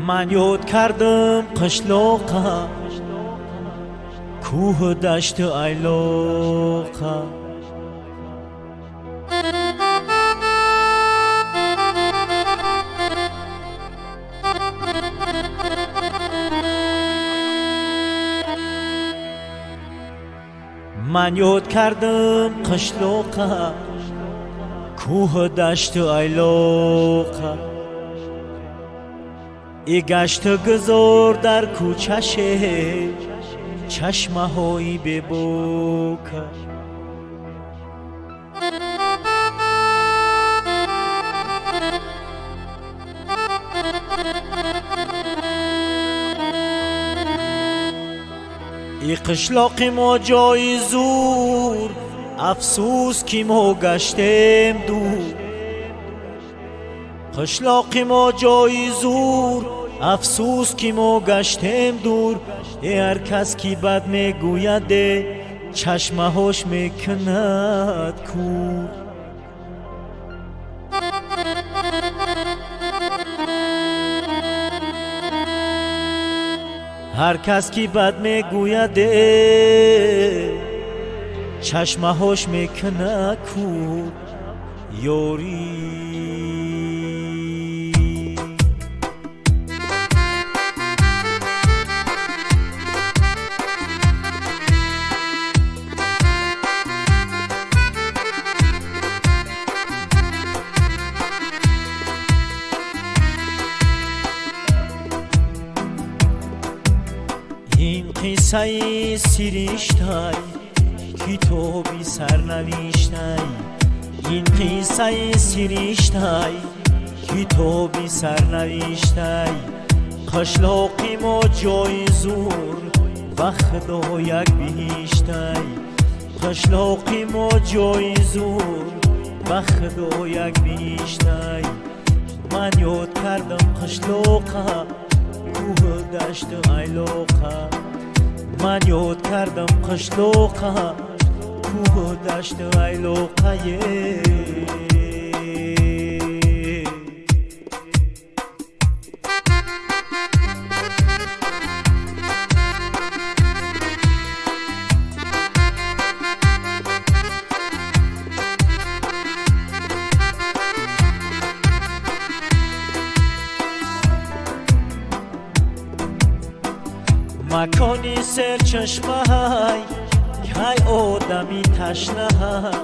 من یاد کردم قشلاقه کوه دشت ایلاقه من یاد کردم قشلاقه کوه دشت ایلاقه ای گشت گذار در کوچش چشمه هایی ببوکه ای قشلاق ما جای زور افسوس که ما گشتیم دور قشلاق ما جای زور افسوس که ما گشتیم دور ای هر کس که بد میگوید چشمه هاش میکند کور هر کس که بد میگوید چشمه هاش میکند کور یاری این قصه سریشتای کتابی سرنوشتای این قصه سریشتای کتابی سرنوشتای قشلاقی ما جای زور و خدا یک بهشتای قشلاقی ما جای زور و خدا یک بهشتای من یاد کردم قشلاقه کوه دشت ایلاقه من یاد کردم قشلاقه کوه دشت ایلاقه مکانی سر چشمه های که آدمی تشنه های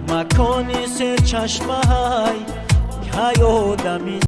مکانی سر چشمه های که آدمی